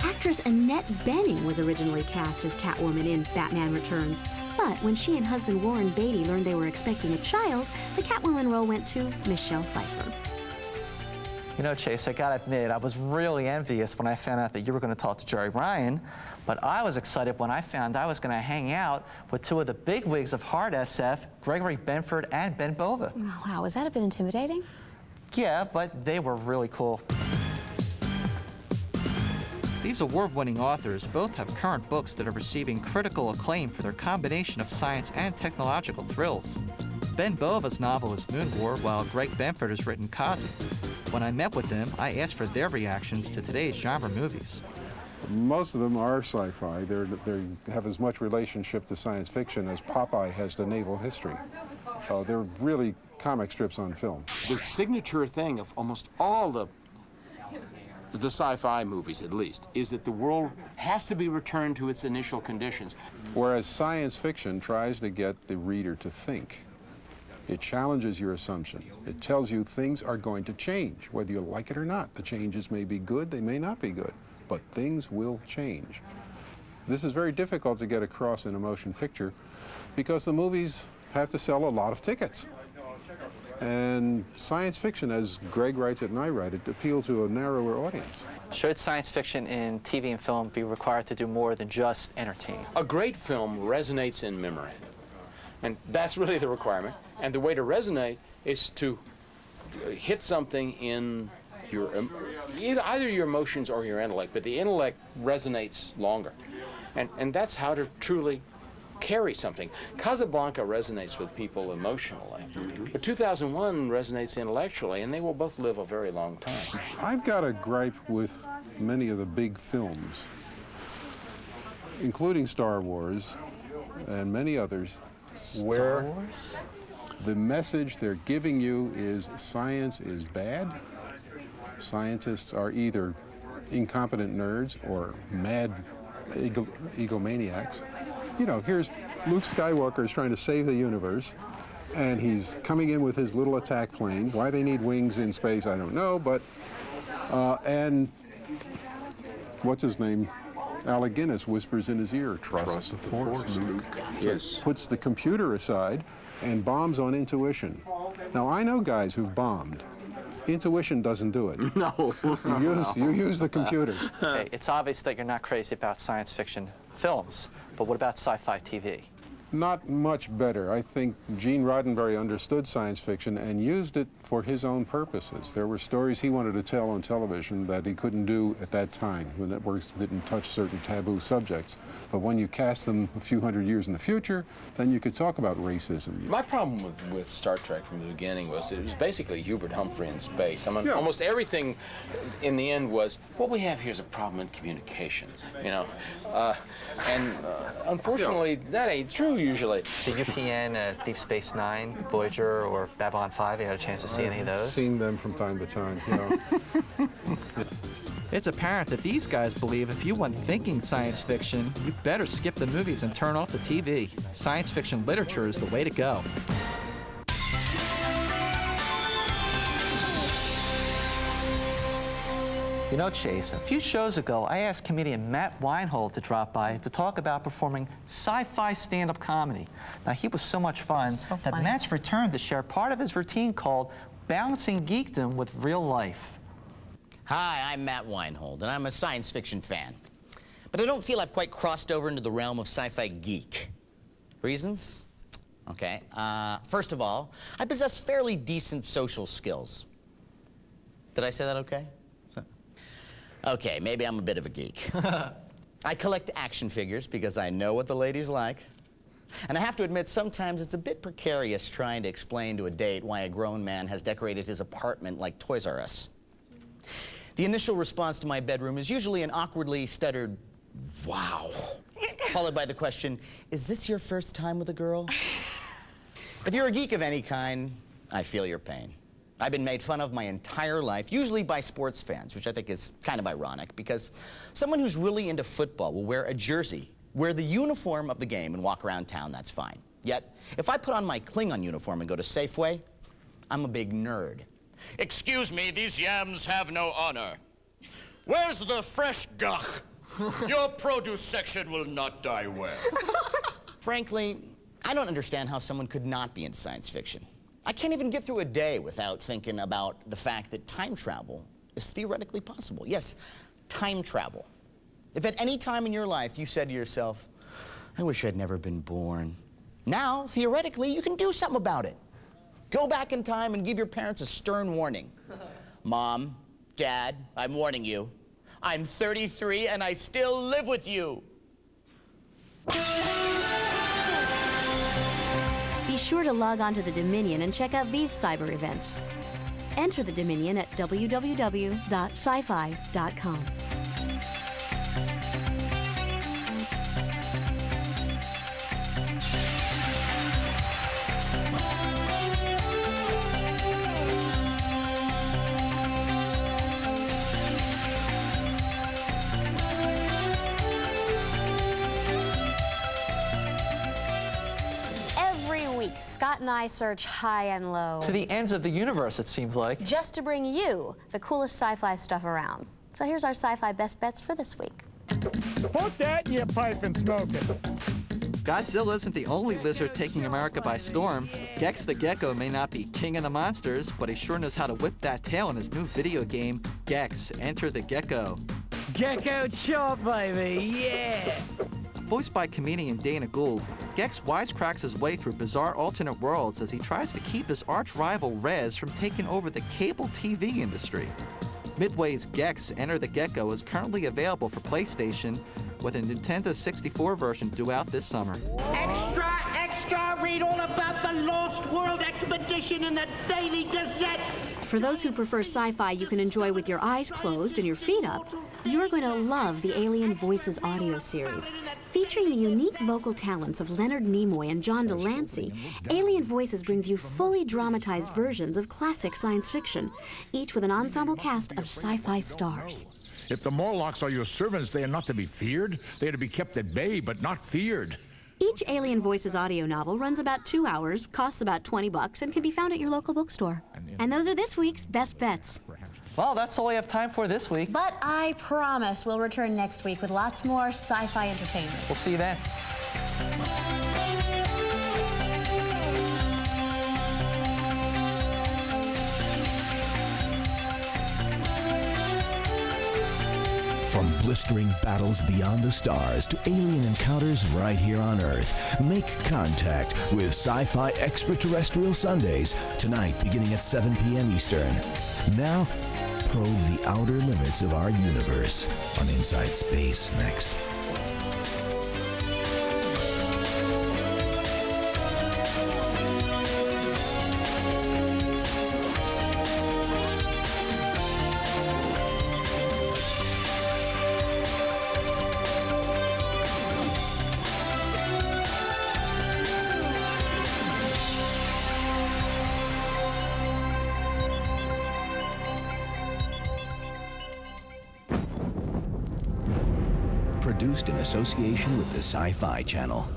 Actress Annette Bening was originally cast as Catwoman in Batman Returns. But when she and husband Warren Beatty learned they were expecting a child, the Catwoman role went to Michelle Pfeiffer. You know, Chase, I gotta admit, I was really envious when I found out that you were gonna talk to Jerry Ryan, but I was excited when I found I was gonna hang out with two of the bigwigs of hard SF, Gregory Benford and Ben Bova. Oh, wow, was that a bit intimidating? Yeah, but they were really cool. These award-winning authors both have current books that are receiving critical acclaim for their combination of science and technological thrills. Ben Bova's novel is Moon War, while Greg Benford has written Kazi. When I met with them, I asked for their reactions to today's genre movies. Most of them are sci-fi. They have as much relationship to science fiction as Popeye has to naval history. They're really comic strips on film. The signature thing of almost all the sci-fi movies, at least, is that the world has to be returned to its initial conditions. Whereas science fiction tries to get the reader to think. It challenges your assumption. It tells you things are going to change, whether you like it or not. The changes may be good, they may not be good, but things will change. This is very difficult to get across in a motion picture because the movies have to sell a lot of tickets. And science fiction, as Greg writes it and I write it, appeals to a narrower audience. Should science fiction in TV and film be required to do more than just entertain? A great film resonates in memory. And that's really the requirement. And the way to resonate is to hit something in your, either your emotions or your intellect, but the intellect resonates longer. And that's how to truly carry something. Casablanca resonates with people emotionally, but 2001 resonates intellectually, and they will both live a very long time. I've got a gripe with many of the big films, including Star Wars and many others, where the message they're giving you is science is bad. Scientists are either incompetent nerds or mad egomaniacs. You know, here's Luke Skywalker is trying to save the universe, and he's coming in with his little attack plane. Why they need wings in space, I don't know, but, and what's his name? Alec Guinness whispers in his ear, trust the Force, Luke. Yes. Puts the computer aside and bombs on intuition. Now, I know guys who've bombed. Intuition doesn't do it. No. You use the computer. Okay, it's obvious that you're not crazy about science fiction films, but what about sci-fi TV? Not much better. I think Gene Roddenberry understood science fiction and used it for his own purposes. There were stories he wanted to tell on television that he couldn't do at that time. The networks didn't touch certain taboo subjects. But when you cast them a few hundred years in the future, then you could talk about racism. My problem with Star Trek from the beginning was it was basically Hubert Humphrey in space. I mean, almost everything in the end was, what we have here is a problem in communication, you know. Unfortunately, that ain't true usually. The UPN, Deep Space Nine, Voyager, or Babylon 5, you had a chance to see any of those? I've seen them from time to time, you know. It's apparent that these guys believe if you want thinking science fiction, you better skip the movies and turn off the TV. Science fiction literature is the way to go. You know, Chase, a few shows ago, I asked comedian Matt Weinhold to drop by to talk about performing sci-fi stand-up comedy. Now, he was so much fun that Matt's returned to share part of his routine called Balancing Geekdom with Real Life. Hi, I'm Matt Weinhold, and I'm a science fiction fan. But I don't feel I've quite crossed over into the realm of sci-fi geek. Reasons? Okay. First of all, I possess fairly decent social skills. Did I say that okay? Okay, maybe I'm a bit of a geek. I collect action figures because I know what the ladies like. And I have to admit, sometimes it's a bit precarious trying to explain to a date why a grown man has decorated his apartment like Toys R Us. The initial response to my bedroom is usually an awkwardly stuttered, wow, followed by the question, is this your first time with a girl? If you're a geek of any kind, I feel your pain. I've been made fun of my entire life, usually by sports fans, which I think is kind of ironic, because someone who's really into football will wear a jersey, wear the uniform of the game, and walk around town, that's fine. Yet, if I put on my Klingon uniform and go to Safeway, I'm a big nerd. Excuse me, these yams have no honor. Where's the fresh gach? Your produce section will not die well. Frankly, I don't understand how someone could not be into science fiction. I can't even get through a day without thinking about the fact that time travel is theoretically possible. Yes, time travel. If at any time in your life you said to yourself, I wish I'd never been born, now, theoretically, you can do something about it. Go back in time and give your parents a stern warning. Mom, Dad, I'm warning you. I'm 33 and I still live with you. Be sure to log on to the Dominion and check out these cyber events. Enter the Dominion at www.sci-fi.com. Scott and I search high and low. To the ends of the universe, it seems like. Just to bring you the coolest sci-fi stuff around. So here's our sci-fi best bets for this week. Put that in your pipe and smoke it. Godzilla isn't the only lizard taking America by storm. Gex the Gecko may not be king of the monsters, but he sure knows how to whip that tail in his new video game, Gex, Enter the Gecko. Gecko chop, baby, yeah! Voiced by comedian Dana Gould, Gex wisecracks his way through bizarre alternate worlds as he tries to keep his arch-rival Rez from taking over the cable TV industry. Midway's Gex, Enter the Gecko is currently available for PlayStation, with a Nintendo 64 version due out this summer. Extra, extra! Read all about the Lost World Expedition in the Daily Gazette! For those who prefer sci-fi you can enjoy with your eyes closed and your feet up, you're going to love the Alien Voices audio series. Featuring the unique vocal talents of Leonard Nimoy and John Delancey, Alien Voices brings you fully dramatized versions of classic science fiction, each with an ensemble cast of sci-fi stars. If the Morlocks are your servants, they are not to be feared. They are to be kept at bay, but not feared. Each Alien Voices audio novel runs about 2 hours, costs about $20, and can be found at your local bookstore. And those are this week's best bets. Well, that's all we have time for this week. But I promise we'll return next week with lots more sci-fi entertainment. We'll see you then. From blistering battles beyond the stars to alien encounters right here on Earth, make contact with Sci-Fi Extraterrestrial Sundays, tonight beginning at 7 p.m. Eastern. Now, probe the outer limits of our universe on Inside Space next. Produced in association with the Sci-Fi Channel.